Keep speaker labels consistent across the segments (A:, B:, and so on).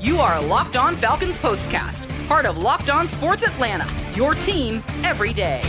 A: You are Locked On Falcons Postcast, part of Locked On Sports Atlanta, your team every day.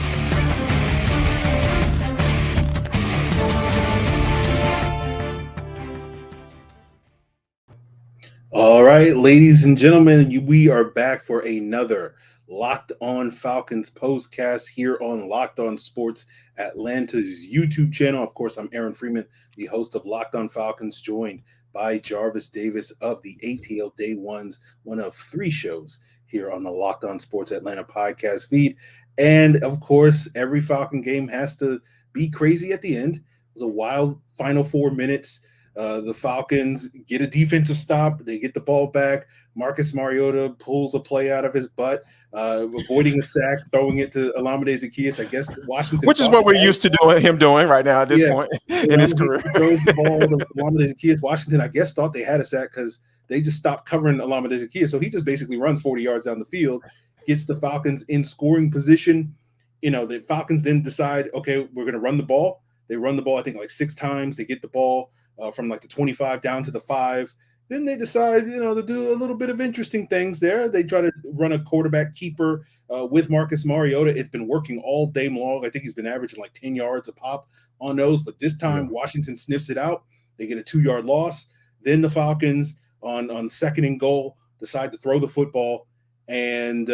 B: All right, ladies and gentlemen, we are back for another Locked On Falcons postcast here on Locked On Sports Atlanta's YouTube channel. Of course, I'm Aaron Freeman, the host of Locked On Falcons, joined by Jarvis Davis of the ATL Day Ones, one of three shows here on the Locked On Sports Atlanta podcast feed. And of course, every Falcon game has to be crazy at the end. It was a wild final 4 minutes. The Falcons get a defensive stop. They get the ball back. Marcus Mariota pulls a play out of his butt, avoiding a sack, throwing it to Olamide Zaccheaus. I guess Washington.
C: Which is what we're used to him doing right now at this point in his career.
B: He throws the ball to Olamide Zaccheaus. Washington, I guess, thought they had a sack because they just stopped covering Olamide Zaccheaus. So he just basically runs 40 yards down the field, gets the Falcons in scoring position. You know, the Falcons then decide, okay, we're going to run the ball. They run the ball, I think, like 6 times. They get the ball from like the 25 down to the 5. Then they decide, to do a little bit of interesting things there. They try to run a quarterback keeper with Marcus Mariota. It's been working all day long. I think he's been averaging like 10 yards a pop on those. But this time, Washington sniffs it out. They get a 2-yard loss. Then the Falcons on second and goal decide to throw the football, and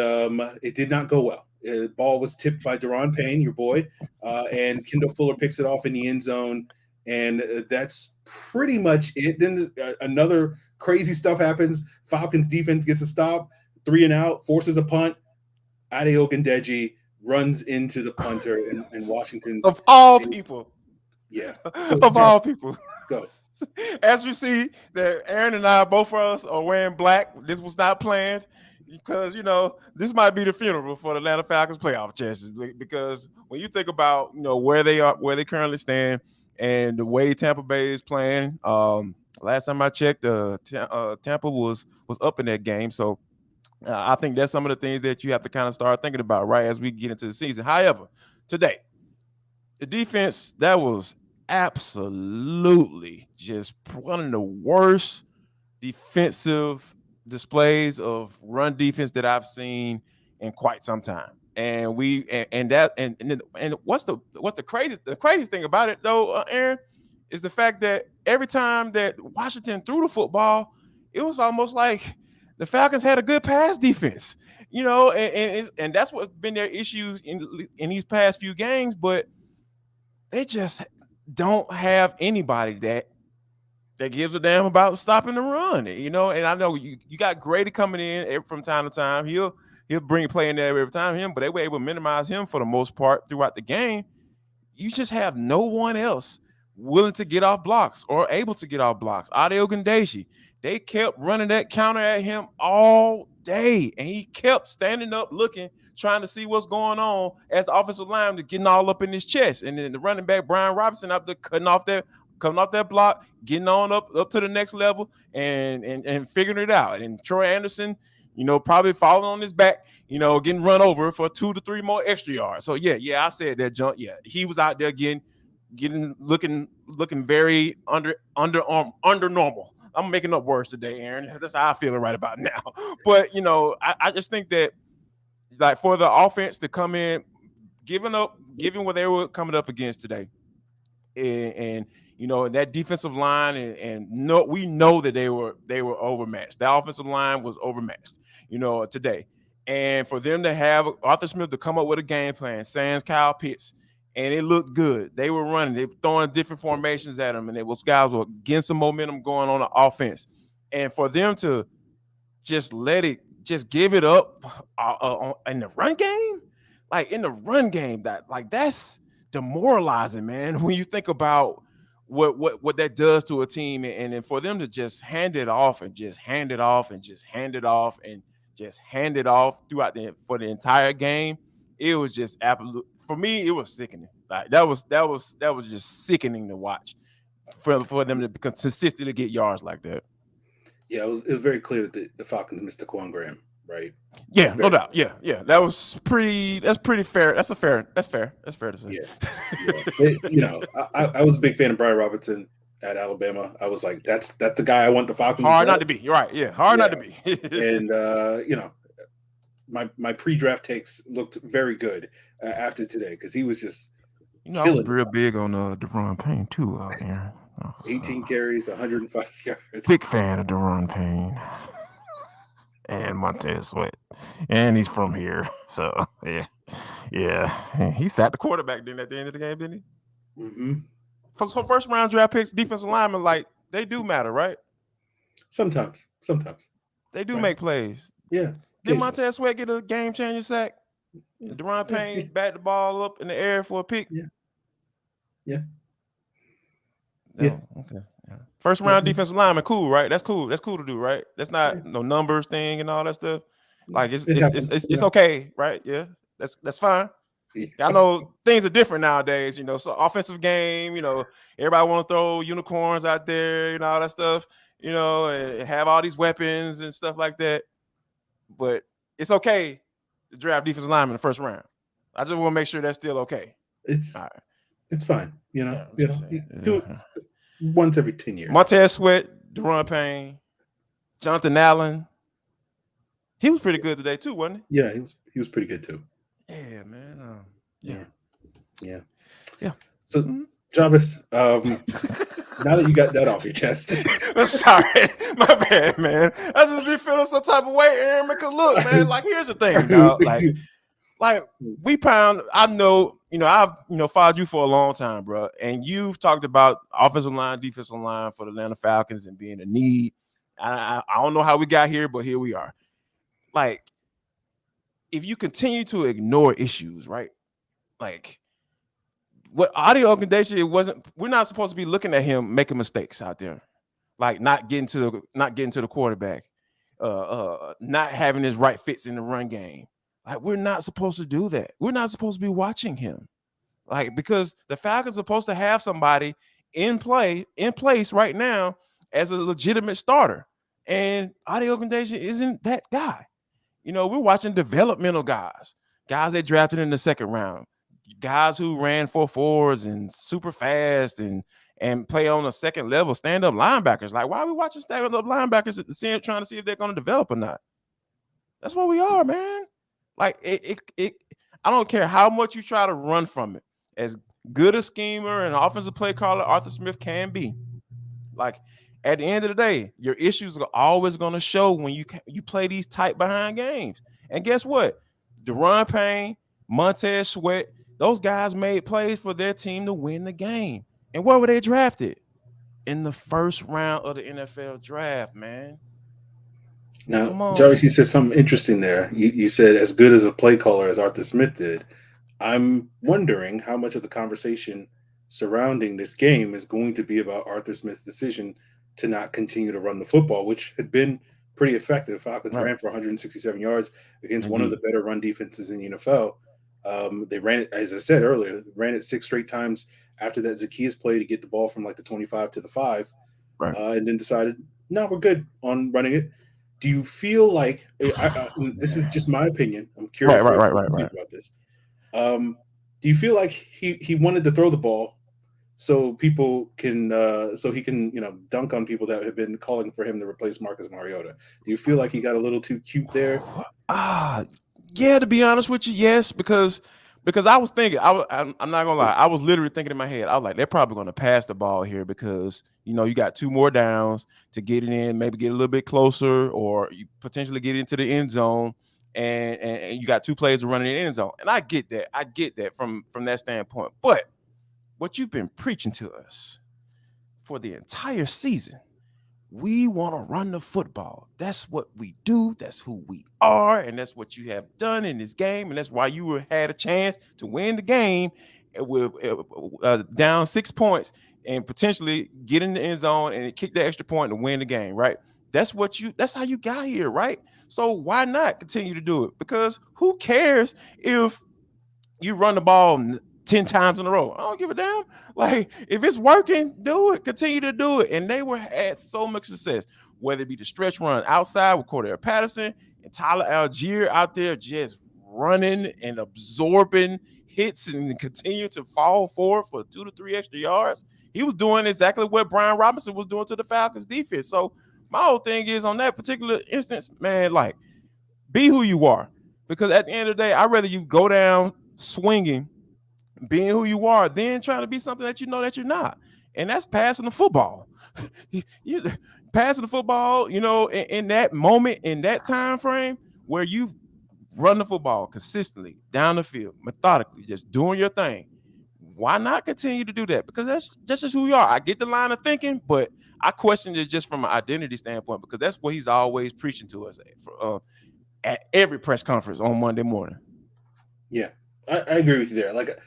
B: it did not go well. The ball was tipped by Daron Payne, your boy, and Kendall Fuller picks it off in the end zone. And that's pretty much it. Then another crazy stuff happens. Falcons defense gets a stop, 3 and out, forces a punt. Ade Ogundeji runs into the punter, and Washington.
C: Of all people.
B: Yeah.
C: So, all people.
B: Go.
C: As we see that Aaron and I, both of us, are wearing black. This was not planned because, this might be the funeral for the Atlanta Falcons playoff chances. Because when you think about, where they are, where they currently stand, and the way Tampa Bay is playing, last time I checked, Tampa was up in that game. So I think that's some of the things that you have to kind of start thinking about right as we get into the season. However, today, the defense, that was absolutely just one of the worst defensive displays of run defense that I've seen in quite some time. And what's the craziest thing about it though, Aaron, is the fact that every time that Washington threw the football, it was almost like the Falcons had a good pass defense, and that's what's been their issues in these past few games. But they just don't have anybody that gives a damn about stopping the run, And I know you got Grady coming in from time to time. He'll bring a play in there every time, but they were able to minimize him for the most part throughout the game. You just have no one else willing to get off blocks or able to get off blocks. Ade Ogundeji, they kept running that counter at him all day, and he kept standing up looking, trying to see what's going on as the offensive lineman, getting all up in his chest. And then the running back, Brian Robinson, up there cutting off that block, getting on up to the next level and figuring it out. And Troy Anderson, probably falling on his back, getting run over for 2 to 3 more extra yards. So yeah, I said that junk. Yeah, he was out there looking very under normal. I'm making up words today, Aaron. That's how I feel right about now. But I just think that like for the offense to come in, given what they were coming up against today, and that defensive line, we know that they were overmatched. The offensive line was overmatched, today. And for them to have Arthur Smith to come up with a game plan, sans Kyle Pitts, and it looked good. They were running. They were throwing different formations at them, and those guys were getting some momentum going on the offense. And for them to just give it up in the run game, that's demoralizing, man. When you think about what that does to a team, and then for them to just hand it off and just hand it off and just hand it off and just hand it off for the entire game, it was just absolute. For me, it was sickening. Like that was just sickening to watch for them to consistently get yards like that.
B: Yeah, it was very clear that the Falcons missed Taquan Graham, right?
C: Yeah, no doubt. Yeah. That's pretty fair. That's fair to say.
B: Yeah. I was a big fan of Brian Robinson. at Alabama. I was like, that's the guy I want the Falcons.
C: Hard not to be. You're right. Yeah, hard not to be.
B: And my pre-draft takes looked very good after today because he was just
C: I was real big on Daron Payne too out there.
B: 18 carries, 105 yards.
C: Big fan of Daron Payne and Montez Sweat, and he's from here, so yeah. He sat the quarterback at the end of the game, didn't he?
B: Mm-hmm.
C: For first round draft picks, defensive linemen, like, they do matter, right?
B: Sometimes
C: they do make plays.
B: Yeah.
C: Did Montez Sweat get a game changing sack? Daron Payne backed the ball up in the air for a pick.
B: Yeah.
C: Okay. Yeah. First round defensive lineman, cool, right? That's cool. That's cool to do, right? That's not no numbers thing and all that stuff. Like it's okay, right? Yeah, that's fine. I know things are different nowadays, so offensive game, everybody want to throw unicorns out there, all that stuff, and have all these weapons and stuff like that. But it's okay to draft defensive lineman in the first round. I just want to make sure that's still okay.
B: It's fine. Do it once every 10 years.
C: Montez Sweat, Daron Payne, Jonathan Allen. He was pretty good today too, wasn't he?
B: Yeah, he was pretty good too.
C: Yeah, man.
B: Yeah. So, Jarvis, now that you got that off your chest,
C: I'm sorry, my bad, man. I just be feeling some type of way, Aaron. Because look, man, like, here's the thing, dog. Like we pound. I know, I've followed you for a long time, bro, and you've talked about offensive line, defensive line for the Atlanta Falcons and being a need. I don't know how we got here, but here we are. Like, if you continue to ignore issues, right? Like, what Audio Ogundeji we're not supposed to be looking at him making mistakes out there, like not getting to the quarterback, not having his right fits in the run game. Like, we're not supposed to do that. We're not supposed to be watching him, like, because the Falcons are supposed to have somebody in place right now as a legitimate starter, and Audio Ogundeji isn't that guy. We're watching developmental guys they drafted in the second round, guys who ran 4.4s and super fast and play on a second level, stand-up linebackers. Like, why are we watching stand-up linebackers trying to see if they're going to develop or not? That's what we are, man. Like, I don't care how much you try to run from it. As good a schemer and offensive play caller Arthur Smith can be, like, at the end of the day, your issues are always going to show when you play these tight behind games. And guess what? Daron Payne, Montez Sweat, those guys made plays for their team to win the game. And where were they drafted? In the first round of the NFL draft, man.
B: Now, Jarvis, you said something interesting there. You said as good as a play caller as Arthur Smith did. I'm wondering how much of the conversation surrounding this game is going to be about Arthur Smith's decision to not continue to run the football, which had been pretty effective. Falcons ran for 167 yards against one of the better run defenses in the NFL. They ran it, as I said earlier, ran it 6 straight times after that Zacchaeus play to get the ball from like the 25 to the 5, and then decided, no, we're good on running it. Do you feel like this is just my opinion? I'm curious about this. Do you feel like he wanted to throw the ball so people can so he can dunk on people that have been calling for him to replace Marcus Mariota? Do you feel like he got a little too cute there?
C: Yeah, to be honest with you, yes, because I was thinking, I'm not gonna lie, I was literally thinking in my head, I was like, they're probably gonna pass the ball here because you got 2 more downs to get it in, maybe get a little bit closer, or you potentially get into the end zone, and you got 2 plays to run in the end zone. And I get that from that standpoint. But what you've been preaching to us for the entire season, we want to run the football. That's what we do. That's who we are. And that's what you have done in this game. And that's why you had a chance to win the game with down 6 points and potentially get in the end zone and kick the extra point and win the game, right? That's how you got here, right? So why not continue to do it? Because who cares if you run the ball 10 times in a row? I don't give a damn. Like, if it's working, do it. Continue to do it. And they had so much success, whether it be the stretch run outside with Cordell Patterson and Tyler Algier out there just running and absorbing hits and continue to fall forward for 2 to 3 extra yards. He was doing exactly what Brian Robinson was doing to the Falcons defense. So my whole thing is on that particular instance, man, like, be who you are. Because at the end of the day, I'd rather you go down swinging, being who you are, than trying to be something that you know that you're not. And that's passing the football. you passing the football, you know, in that moment, in that time frame where you run the football consistently down the field, methodically, just doing your thing. Why not continue to do that? Because that's just who we are. I get the line of thinking, but I question it just from an identity standpoint, because that's what he's always preaching to us at every press conference on Monday morning.
B: Yeah, I agree with you there. Like,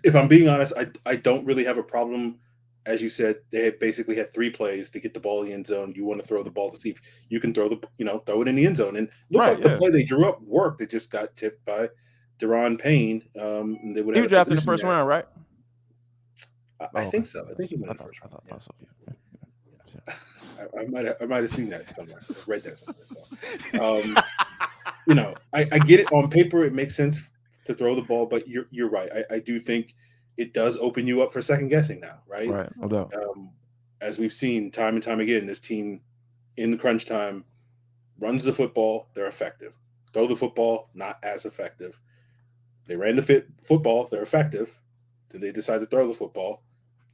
B: if I'm being honest, I don't really have a problem. As you said, they basically had 3 plays to get the ball in the end zone. You want to throw the ball to see if you can throw it in the end zone. And look, like the play they drew up worked. It just got tipped by Daron Payne. And they would have
C: he was drafted in the first round, right?
B: I think so. I think he went in the first round. I thought so. Yeah. I might have seen that somewhere. I read that somewhere. So, I get it on paper. It makes sense to throw the ball, but you're right. I do think it does open you up for second guessing now, right?
C: Right, no doubt.
B: As we've seen time and time again, this team in the crunch time runs the football, they're effective. Throw the football, not as effective. They ran the football, they're effective. Then they decide to throw the football,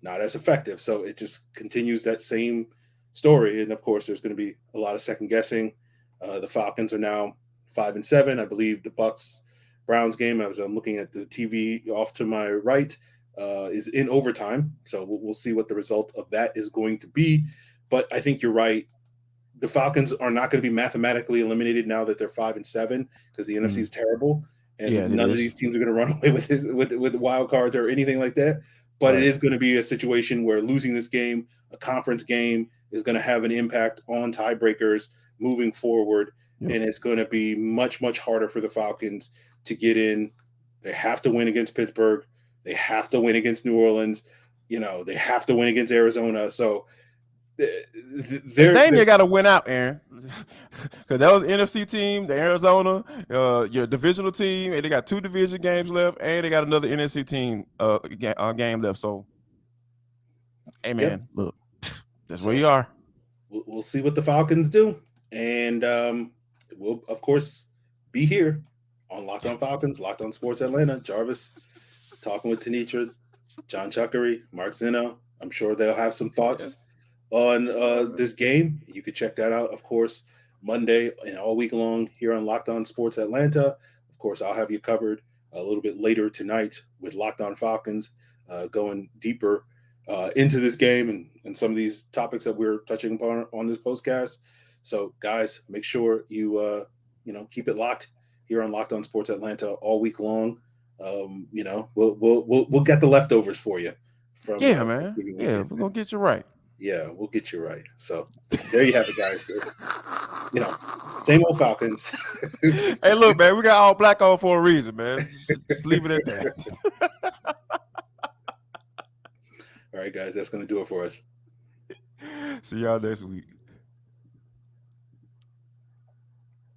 B: not as effective. So it just continues that same story. And of course, there's going to be a lot of second guessing. The Falcons are now 5-7. I believe the Bucks-Browns game, as I'm looking at the TV off to my right, is in overtime. So we'll see what the result of that is going to be. But I think you're right. The Falcons are not going to be mathematically eliminated now that they're 5-7, because the NFC is terrible. And none of these teams are going to run away with the wild cards or anything like that. But it is going to be a situation where losing this game, a conference game, is going to have an impact on tiebreakers moving forward. Yep. And it's going to be much, much harder for the Falcons to get in. They have to win against Pittsburgh. They have to win against New Orleans. They have to win against Arizona. So
C: they got to win out, Aaron, because that was NFC team, the Arizona, your divisional team, and they got 2 division games left, and they got another NFC team game left. So, hey, man, look, that's where you are.
B: We'll see what the Falcons do, and we'll, of course, be here on Locked On Falcons, Locked On Sports Atlanta. Jarvis talking with Tenitra, John Chuckery, Mark Zeno. I'm sure they'll have some thoughts on this game. You could check that out, of course, Monday and all week long here on Locked On Sports Atlanta. Of course, I'll have you covered a little bit later tonight with Locked On Falcons, going deeper into this game and some of these topics that we're touching upon on this postcast. So, guys, make sure you keep it locked here on Locked On Sports Atlanta all week long. We'll get the leftovers for you.
C: Man. Yeah, we're gonna get you right.
B: Yeah, we'll get you right. So there you have it, guys. Same old Falcons.
C: Hey, look, man, we got all black on for a reason, man. Just leave it at that.
B: All right, guys, that's going to do it for us.
C: See y'all next week.